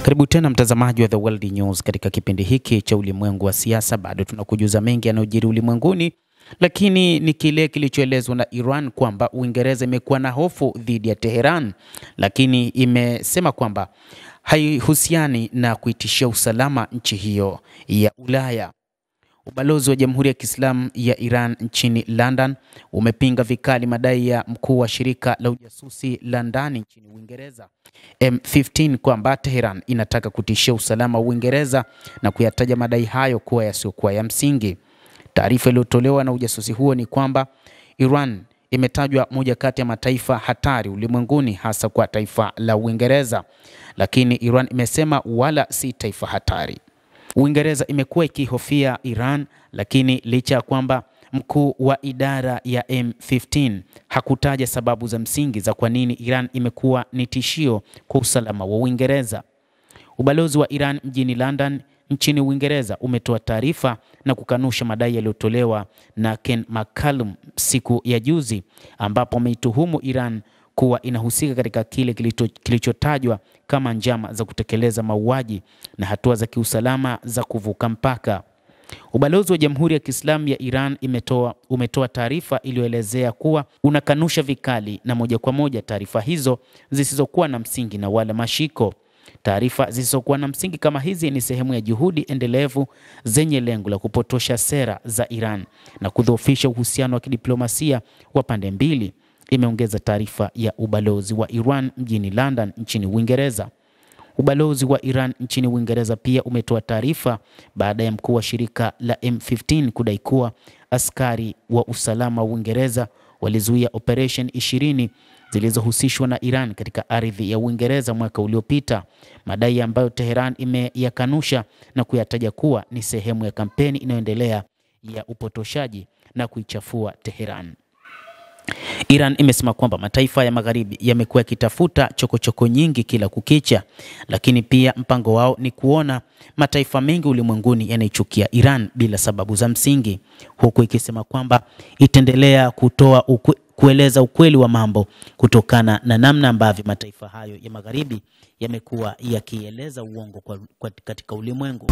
Karibu tena mtazamaji wa The World News katika kipindi hiki cha ulimwengu wa siasa. Bado tunakujuza mengi yanayojiri ulimwenguni, lakini ni kile kilichoelezwa na Iran kwamba Uingereza imekuwa na hofu dhidi ya Tehran, lakini imesema kwamba haihusiani na kuitishia usalama nchi hiyo ya Ulaya. Ubalozi wa Jamhuri ya Kiislamu ya Iran nchini London umepinga vikali madai ya mkuu wa shirika la ujasusi la ndani nchini Uingereza M15 kwamba Tehran inataka kutishia usalama wa Uingereza na kuyataja madai hayo kuwa yasiokuwa ya msingi. Taarifa iliyotolewa na ujasusi huo ni kwamba Iran imetajwa moja kati ya mataifa hatari ulimwenguni, hasa kwa taifa la Uingereza, lakini Iran imesema wala si taifa hatari. Uingereza imekuwa ikihofia Iran, lakini licha ya kwamba mkuu wa idara ya M15 hakutaja sababu za msingi za kwa nini Iran imekuwa ni tishio kwa usalama wa Uingereza. Ubalozi wa Iran mjini London nchini Uingereza umetoa taarifa na kukanusha madai yaliyotolewa na Ken McCallum siku ya juzi, ambapo ameituhumu Iran kuwa inahusika katika kile kilichotajwa kama njama za kutekeleza mauaji na hatua za kiusalama za kuvuka mpaka. Ubalozi wa Jamhuri ya Kiislamu ya Iran umetoa taarifa iliyoelezea kuwa unakanusha vikali na moja kwa moja taarifa hizo zisizokuwa na msingi na wala mashiko. Taarifa zisizokuwa na msingi kama hizi ni sehemu ya juhudi endelevu zenye lengo la kupotosha sera za Iran na kudhoofisha uhusiano wa kidiplomasia wa pande mbili, imeongeza taarifa ya ubalozi wa Iran mjini London nchini Uingereza. Ubalozi wa Iran nchini Uingereza pia umetoa taarifa baada ya mkuu wa shirika la M15 kudai kuwa askari wa usalama wa Uingereza walizuia operation 20 zilizohusishwa na Iran katika ardhi ya Uingereza mwaka uliopita, madai ambayo Tehran imeyakanusha na kuyataja kuwa ni sehemu ya kampeni inayoendelea ya upotoshaji na kuichafua Tehran. Iran imesema kwamba mataifa ya magharibi yamekuwa yakitafuta chokochoko nyingi kila kukicha, lakini pia mpango wao ni kuona mataifa mengi ulimwenguni yanaichukia Iran bila sababu za msingi, huku ikisema kwamba itaendelea kueleza ukweli wa mambo kutokana na namna ambavyo mataifa hayo ya magharibi yamekuwa yakieleza uongo katika ulimwengu.